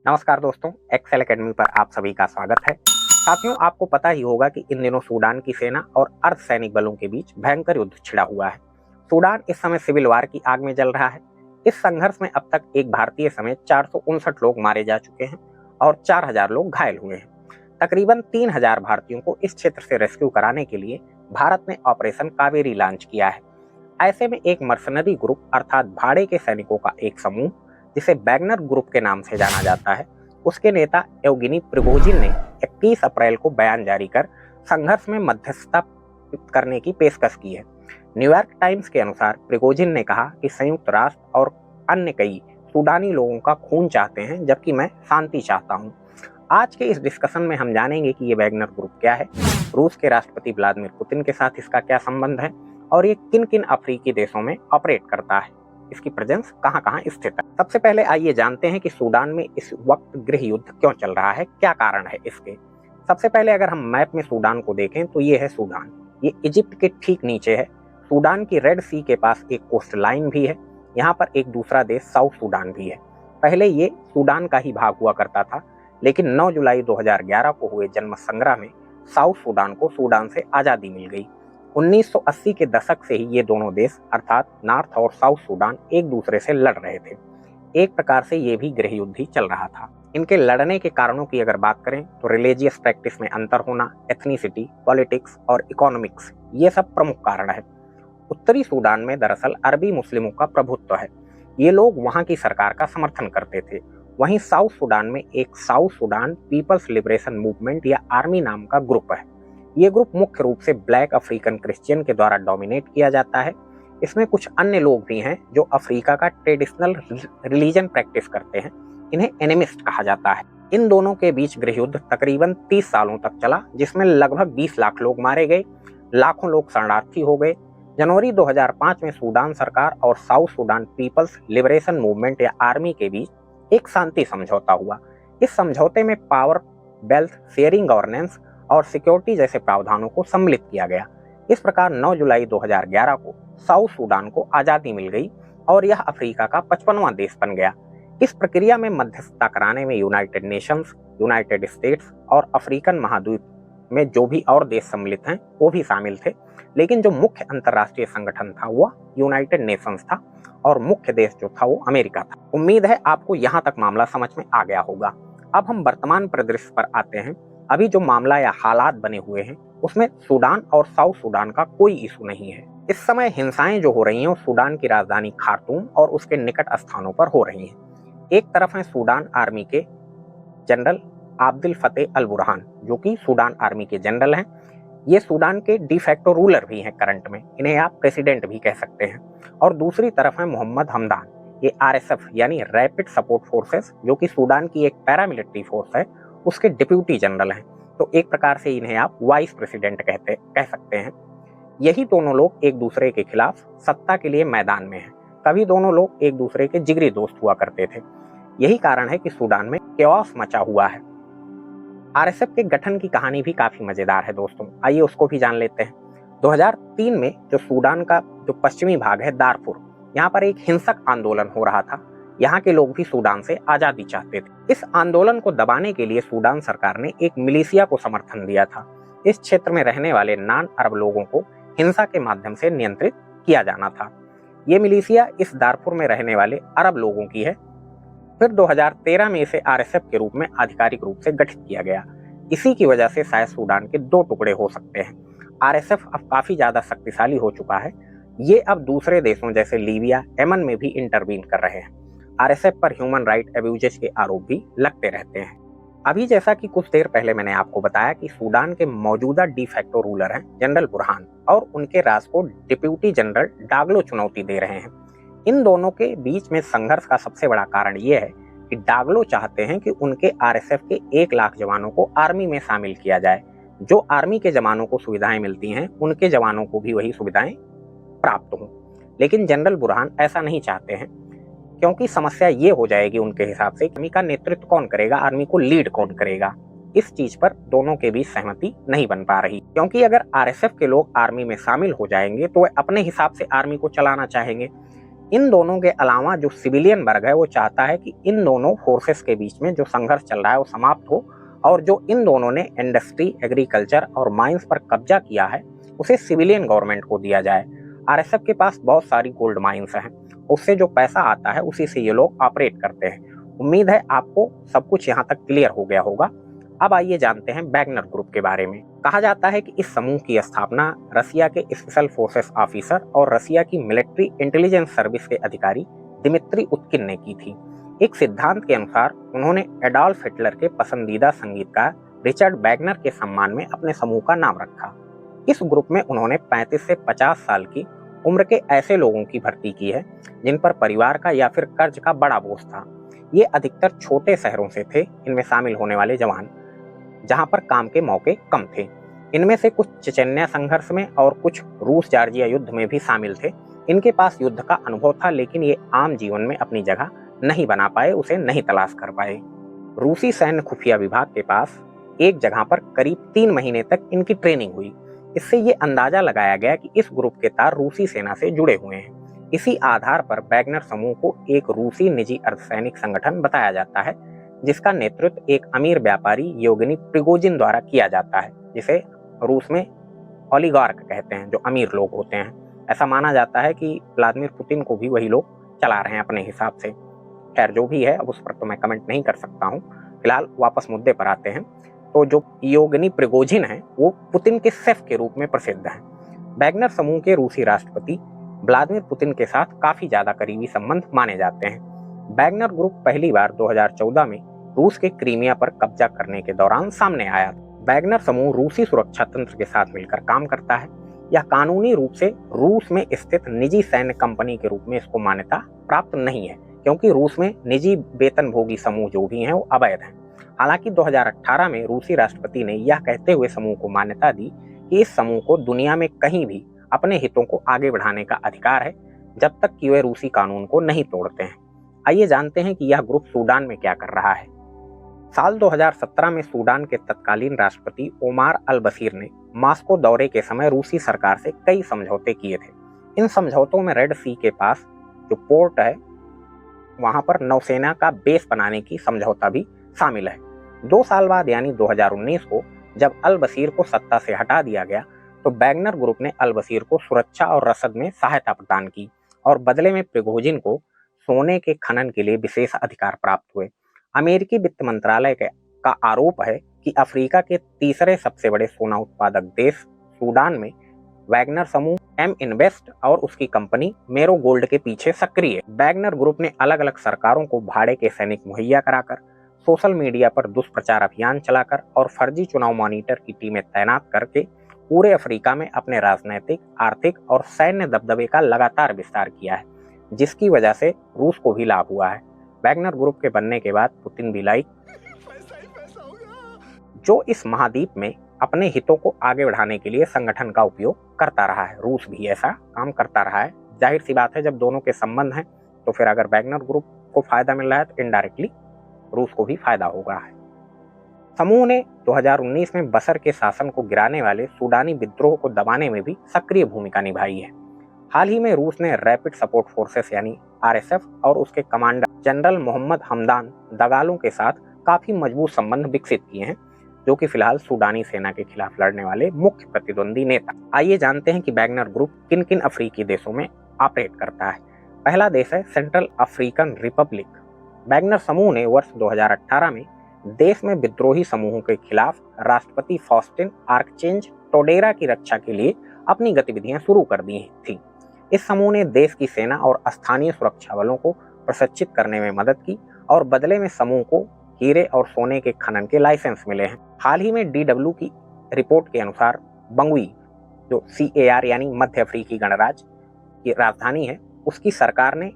नमस्कार दोस्तों, Excel academy पर आप सभी का स्वागत है। साथियों, आपको पता ही होगा कि इन दिनों सूडान की सेना और अर्धसैनिक बलों के बीच भयंकर युद्ध छिड़ा हुआ है। सूडान इस समय सिविल वार की आग में जल रहा है। इस संघर्ष में अब तक एक भारतीय समेत 459 लोग मारे जा चुके हैं और 4000 लोग घायल हुए हैं। तकरीबन 3000 भारतीयों को इस क्षेत्र से रेस्क्यू कराने के लिए भारत ने ऑपरेशन कावेरी लॉन्च किया है। ऐसे में एक मर्सनरी ग्रुप अर्थात भाड़े के सैनिकों का एक समूह, जिसे वैगनर ग्रुप के नाम से जाना जाता है, उसके नेता एवगिनी प्रिगोजिन ने 21 अप्रैल को बयान जारी कर संघर्ष में मध्यस्थता करने की पेशकश की है। न्यूयॉर्क टाइम्स के अनुसार प्रिगोजिन ने कहा कि संयुक्त राष्ट्र और अन्य कई सूडानी लोगों का खून चाहते हैं, जबकि मैं शांति चाहता हूं। आज के इस डिस्कशन में हम जानेंगे कि ये वैगनर ग्रुप क्या है, रूस के राष्ट्रपति व्लादिमीर पुतिन के साथ इसका क्या संबंध है और ये किन किन अफ्रीकी देशों में ऑपरेट करता है, इसकी प्रेजेंस कहां कहां स्थित है। सबसे पहले आइए जानते हैं कि सूडान में इस वक्त गृह युद्ध क्यों चल रहा है, क्या कारण है इसके। सबसे पहले अगर हम मैप में सूडान को देखें तो ये है सूडान। ये इजिप्ट के ठीक नीचे है। सूडान की रेड सी के पास एक कोस्ट लाइन भी है। यहाँ पर एक दूसरा देश साउथ सूडान भी है। पहले ये सूडान का ही भाग हुआ करता था, लेकिन 9 जुलाई 2011 को हुए जन्म संग्रह में साउथ सूडान को सूडान से आजादी मिल गई। 1980 के दशक से ही ये दोनों देश अर्थात नॉर्थ और साउथ सूडान एक दूसरे से लड़ रहे थे। एक प्रकार से ये भी गृह युद्ध ही चल रहा था। इनके लड़ने के कारणों की अगर बात करें तो रिलीजियस प्रैक्टिस में अंतर होना, एथनिसिटी, पॉलिटिक्स और इकोनॉमिक्स, ये सब प्रमुख कारण है। उत्तरी सूडान में दरअसल अरबी मुस्लिमों का प्रभुत्व है। ये लोग वहां की सरकार का समर्थन करते थे। वहीं साउथ सूडान में एक South Sudan People's Liberation Movement या आर्मी नाम का ग्रुप है। ये ग्रुप मुख्य रूप से ब्लैक अफ्रीकन क्रिश्चियन के द्वारा डोमिनेट किया जाता है। इसमें कुछ अन्य लोग भी हैं जो अफ्रीका का ट्रेडिशनल रिलीजन प्रैक्टिस करते हैं। इन्हें एनिमिस्ट कहा जाता है। इन दोनों के बीच गृह युद्ध तकरीबन 30 सालों तक चला, जिसमें लगभग 20 लाख लोग मारे गए, लाखों लोग शरणार्थी हो गए। जनवरी 2005 में सूडान सरकार और South Sudan People's Liberation Movement या आर्मी के बीच एक शांति समझौता हुआ। इस समझौते में पावर, वेल्थ शेयरिंग, गवर्नेंस और सिक्योरिटी जैसे प्रावधानों को सम्मिलित किया गया। इस प्रकार 9 जुलाई 2011 को साउथ सूडान को आजादी मिल गई और यह अफ्रीका का 55वां देश बन गया। इस प्रक्रिया में मध्यस्थता कराने में यूनाइटेड नेशंस, यूनाइटेड स्टेट्स और अफ्रीकन महाद्वीप में जो भी और देश सम्मिलित हैं वो भी शामिल थे, लेकिन जो मुख्य अंतर्राष्ट्रीय संगठन था वह यूनाइटेड नेशंस था और मुख्य देश जो था वो अमेरिका था। उम्मीद है आपको यहाँ तक मामला समझ में आ गया होगा। अब हम वर्तमान परिदृश्य पर आते हैं। अभी जो मामला या हालात बने हुए हैं उसमें सूडान और साउथ सूडान का कोई इशू नहीं है। इस समय हिंसाएं जो हो रही हैं सूडान की राजधानी खार्तूम और उसके निकट स्थानों पर हो रही हैं। एक तरफ है सूडान आर्मी के जनरल अब्दुल फतेह अल बुरहान, जो कि सूडान आर्मी के जनरल हैं। ये सूडान के डिफैक्टो रूलर भी हैं करंट में, इन्हें आप प्रेसिडेंट भी कह सकते हैं। और दूसरी तरफ है मोहम्मद हमदान, ये आरएसएफ यानी रैपिड सपोर्ट फोर्सेस, जो कि सूडान की एक पैरामिलिट्री फोर्स है, उसके डिप्यूटी जनरल हैं। तो एक प्रकार से इन्हें आप वाइस प्रेसिडेंट कह सकते हैं। यही दोनों लोग एक दूसरे के खिलाफ सत्ता के लिए मैदान में हैं। कभी दोनों लोग एक दूसरे के जिगरी दोस्त हुआ करते थे। यही कारण है कि सूडान में केओस मचा हुआ है। आरएसएफ के गठन की कहानी भी काफी मजेदार है दोस्तों, आइए उसको भी जान लेते हैं। 2003 में जो सूडान का जो पश्चिमी भाग है दारफुर, यहाँ पर एक हिंसक आंदोलन हो रहा था। यहाँ के लोग भी सूडान से आजादी चाहते थे। इस आंदोलन को दबाने के लिए सूडान सरकार ने एक मिलिशिया को समर्थन दिया था। इस क्षेत्र में रहने वाले नॉन अरब लोगों को हिंसा के माध्यम से नियंत्रित किया जाना था। ये मिलिशिया इस दारफुर में रहने वाले अरब लोगों की है। फिर 2013 में इसे आरएसएफ के रूप में आधिकारिक रूप से गठित किया गया। इसी की वजह से शायद सूडान के 2 टुकड़े हो सकते हैं। आरएसएफ अब काफी ज्यादा शक्तिशाली हो चुका है। ये अब दूसरे देशों जैसे लीबिया, यमन में भी इंटरवीन कर रहे हैं। आरएसएफ पर ह्यूमन राइट एब्यूजेस के आरोप भी लगते रहते हैं। अभी जैसा कि कुछ देर पहले मैंने आपको बताया कि सूडान के मौजूदा डिफैक्टो रूलर हैं जनरल बुरहान, और उनके राज को डिप्यूटी जनरल डागलो चुनौती दे रहे हैं। इन दोनों के बीच में संघर्ष का सबसे बड़ा कारण यह है कि डागलो चाहते हैं कि उनके आरएसएफ के 1 लाख जवानों को आर्मी में शामिल किया जाए। जो आर्मी के जवानों को सुविधाएं मिलती हैं उनके जवानों को भी वही सुविधाएं प्राप्त हों। लेकिन जनरल बुरहान ऐसा नहीं चाहते हैं, क्योंकि समस्या ये हो जाएगी उनके हिसाब से आर्मी का नेतृत्व कौन करेगा, आर्मी को लीड कौन करेगा। इस चीज पर दोनों के बीच सहमति नहीं बन पा रही, क्योंकि अगर आरएसएफ के लोग आर्मी में शामिल हो जाएंगे तो वे अपने हिसाब से आर्मी को चलाना चाहेंगे। इन दोनों के अलावा जो सिविलियन वर्ग है वो चाहता है कि इन दोनों फोर्सेस के बीच में जो संघर्ष चल रहा है वो समाप्त हो और जो इन दोनों ने इंडस्ट्री, एग्रीकल्चर और माइंस पर कब्जा किया है उसे सिविलियन गवर्नमेंट को दिया जाए। आरएसएफ के पास बहुत सारी गोल्ड माइंस हैं, उससे जो पैसा आता है उसी से ये लोग ऑपरेट करते हैं। उम्मीद है आपको सब कुछ यहाँ तक क्लियर हो गया होगा। अब आइए जानते हैं वैगनर ग्रुप के बारे में। कहा जाता है कि इस समूह की स्थापना रसिया के स्पेशल फोर्सेस ऑफिसर और रसिया की मिलिट्री इंटेलिजेंस सर्विस के अधिकारी दिमित्री उत्किन ने की थी। एक सिद्धांत के अनुसार उन्होंने एडोल्फ हिटलर के पसंदीदा संगीतकार रिचर्ड वैगनर के सम्मान में अपने समूह का नाम रखा। इस ग्रुप में उन्होंने 35 से 50 साल की उम्र के ऐसे लोगों की भर्ती की है जिन पर परिवार का या फिर कर्ज का बड़ा बोझ था। ये अधिकतर छोटे शहरों से थे। इनमें शामिल होने वाले जवान जहां पर काम के मौके कम थे। इनमें से कुछ चेचन्या संघर्ष में और कुछ रूस जॉर्जिया युद्ध में भी शामिल थे। इनके पास युद्ध का अनुभव था, लेकिन ये आम जीवन में अपनी जगह नहीं बना पाए, उसे नहीं तलाश कर पाए। रूसी सैन्य खुफिया विभाग के पास एक जगह पर करीब 3 महीने तक इनकी ट्रेनिंग हुई। इससे ये अंदाजा लगाया गया कि इस ग्रुप के तार रूसी सेना से जुड़े हुए हैं। इसी आधार पर वैगनर समूह को एक रूसी निजी अर्धसैनिक संगठन बताया जाता है, जिसका नेतृत्व एक अमीर व्यापारी योगनी प्रिगोजिन द्वारा किया जाता है, जिसे रूस में ओलिगार्क कहते हैं, जो अमीर लोग होते हैं। ऐसा माना जाता है कि व्लादिमीर पुतिन को भी वही लोग चला रहे हैं अपने हिसाब से। खैर जो भी है, अब उस पर तो मैं कमेंट नहीं कर सकता हूँ। फिलहाल वापस मुद्दे पर आते हैं। तो जो योगनी प्रिगोजिन है वो पुतिन के शेफ के रूप में प्रसिद्ध है। वैगनर समूह के रूसी राष्ट्रपति व्लादिमीर पुतिन के साथ काफी ज्यादा करीबी संबंध माने जाते हैं। वैगनर ग्रुप पहली बार 2014 में रूस के क्रीमिया पर कब्जा करने के दौरान सामने आया। वैगनर समूह रूसी सुरक्षा तंत्र के साथ मिलकर काम करता है। यह कानूनी रूप से रूस में स्थित निजी सैन्य कंपनी के रूप में इसको मान्यता प्राप्त नहीं है, क्योंकि रूस में निजी वेतनभोगी समूह जो भी हैं वो अवैध हैं। हालांकि 2018 में रूसी राष्ट्रपति ने यह कहते हुए समूह को मान्यता दी कि इस समूह को दुनिया में कहीं भी अपने हितों को आगे बढ़ाने का अधिकार है, जब तक कि वे रूसी कानून को नहीं तोड़ते हैं। आइए जानते हैं कि यह ग्रुप सूडान में क्या कर रहा है। साल 2017 में सूडान के तत्कालीन राष्ट्रपति ओमार अल बशीर ने मॉस्को दौरे के समय रूसी सरकार से कई समझौते किए थे। इन समझौतों में रेड सी के पास जो पोर्ट है वहां पर नौसेना का बेस बनाने की समझौता भी शामिल है। 2 साल बाद यानी 2019 को जब अल बशीर को सत्ता से हटा दिया गया तो वैगनर ग्रुप ने अल बशीर को सुरक्षा और रसद में सहायता प्रदान की और बदले में प्रिगोजिन को सोने के खनन के लिए विशेष अधिकार प्राप्त हुए। अमेरिकी वित्त मंत्रालय का आरोप है कि अफ्रीका के तीसरे सबसे बड़े सोना उत्पादक देश सूडान में वैगनर समूह एम इन्वेस्ट और उसकी कंपनी मेरो गोल्ड के पीछे सक्रिय है। वैगनर ग्रुप ने अलग अलग सरकारों को भाड़े के सैनिक मुहैया कराकर, सोशल मीडिया पर दुष्प्रचार अभियान चलाकर और फर्जी चुनाव मॉनिटर की टीमें तैनात करके पूरे अफ्रीका में अपने राजनीतिक, आर्थिक और सैन्य दबदबे का लगातार विस्तार किया है, जिसकी वजह से रूस को भी लाभ हुआ है। वैगनर ग्रुप के बनने के बाद पुतिन भी लाइक जो इस महाद्वीप में अपने हितों को आगे बढ़ाने के लिए संगठन का उपयोग करता रहा है। रूस भी ऐसा काम करता रहा है। जाहिर सी बात है, जब दोनों के संबंध हैं तो फिर अगर वैगनर ग्रुप को फायदा मिल रहा है तो इनडायरेक्टली रूस को भी फायदा होगा। समूह ने 2019 में बशर के शासन को गिराने वाले सूडानी विद्रोह को दबाने में भी सक्रिय भूमिका निभाई है। हाल ही में रूस ने रैपिड सपोर्ट फोर्सेस यानी आरएसएफ और उसके कमांडर जनरल मोहम्मद हमदान दगालों के साथ काफी मजबूत संबंध विकसित किए हैं, जो कि फिलहाल सूडानी सेना के खिलाफ लड़ने वाले मुख्य प्रतिद्वंदी नेता। आइए जानते हैं कि वैगनर ग्रुप किन किन अफ्रीकी देशों में ऑपरेट करता है। पहला देश है सेंट्रल अफ्रीकन रिपब्लिक। वैगनर समूह ने वर्ष 2018 में देश में विद्रोही समूहों के खिलाफ राष्ट्रपति फॉस्टिन आर्कचेंज टोडेरा की रक्षा के लिए अपनी गतिविधियां शुरू कर दी थी। इस समूह ने देश की सेना और स्थानीय सुरक्षा बलों को प्रशिक्षित करने में मदद की और बदले में समूह को हीरे और सोने के खनन के लाइसेंस मिले हैं। हाल ही में DW की रिपोर्ट के अनुसार बंगुई, जो CAR यानी मध्य अफ्रीकी गणराज्य की राजधानी है, उसकी सरकार ने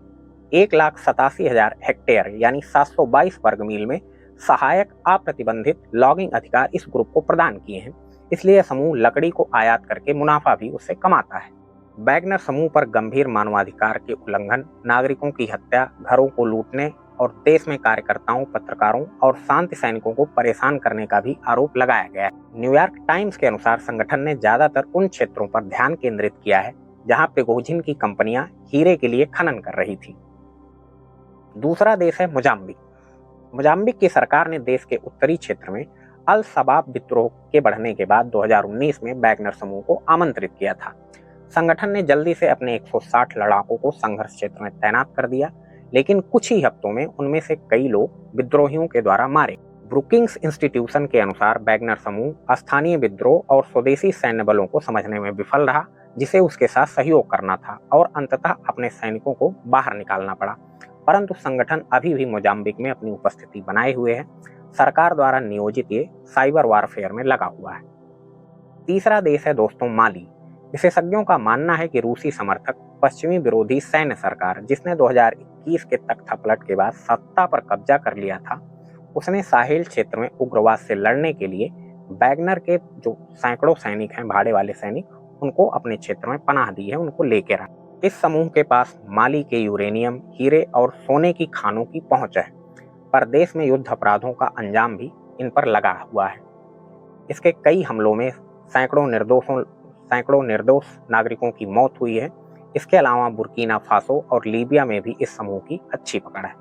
1,87,000 हेक्टेयर यानी 722 वर्ग मील में सहायक अप्रतिबंधित लॉगिंग अधिकार इस ग्रुप को प्रदान किए हैं। इसलिए समूह लकड़ी को आयात करके मुनाफा भी उससे कमाता है। वैगनर समूह पर गंभीर मानवाधिकार के उल्लंघन, नागरिकों की हत्या, घरों को लूटने और देश में कार्यकर्ताओं, पत्रकारों और शांति सैनिकों को परेशान करने का भी आरोप लगाया गया है। न्यूयॉर्क टाइम्स के अनुसार संगठन ने ज्यादातर उन क्षेत्रों पर ध्यान केंद्रित किया है जहां प्रिगोजिन की कंपनियां हीरे के लिए खनन कर रही थी। दूसरा देश है मोजाम्बिक। मोजाम्बिक की सरकार ने देश के उत्तरी क्षेत्र में अल शबाब विद्रोह के बढ़ने के बाद 2019 में वैगनर समूह को आमंत्रित किया था। संगठन ने जल्दी से अपने 160 लड़ाकों को संघर्ष क्षेत्र में तैनात कर दिया, लेकिन कुछ ही हफ्तों में उनमें से कई लोग विद्रोहियों के द्वारा मारे। ब्रुकिंग्स इंस्टीट्यूशन के अनुसार वैगनर समूह स्थानीय विद्रोह और स्वदेशी सैन्य बलों को समझने में विफल रहा, जिसे उसके साथ सहयोग करना था, और अंततः अपने सैनिकों को बाहर निकालना पड़ा। परंतु संगठन अभी भी मोजाम्बिक में अपनी उपस्थिति बनाए हुए है। सरकार द्वारा नियोजित ये साइबर वारफेयर में लगा हुआ है। तीसरा देश है दोस्तों माली। विशेषज्ञों का मानना है कि रूसी समर्थक पश्चिमी विरोधी सैन्य सरकार, जिसने 2021 के तख्तापलट के बाद सत्ता पर कब्जा कर लिया था, उसने साहेल क्षेत्र में उग्रवाद से लड़ने के लिए वैगनर के जो सैकड़ों सैनिक हैं, भाड़े वाले सैनिक, उनको अपने क्षेत्र में पनाह दी है, उनको लेके रहा। इस समूह के पास माली के यूरेनियम, हीरे और सोने की खानों की पहुंच है, पर देश में युद्ध अपराधों का अंजाम भी इन पर लगा हुआ है। इसके कई हमलों में सैकड़ों निर्दोष नागरिकों की मौत हुई है। इसके अलावा बुर्किना फासो और लीबिया में भी इस समूह की अच्छी पकड़ है।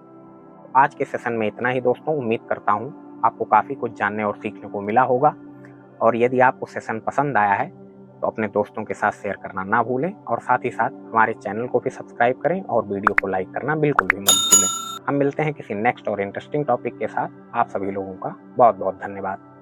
आज के सेशन में इतना ही दोस्तों। उम्मीद करता हूँ आपको काफ़ी कुछ जानने और सीखने को मिला होगा, और यदि आपको सेशन पसंद आया है तो अपने दोस्तों के साथ शेयर करना ना भूलें, और साथ ही साथ हमारे चैनल को भी सब्सक्राइब करें और वीडियो को लाइक करना बिल्कुल भी मत भूलें। हम मिलते हैं किसी नेक्स्ट और इंटरेस्टिंग टॉपिक के साथ। आप सभी लोगों का बहुत बहुत धन्यवाद।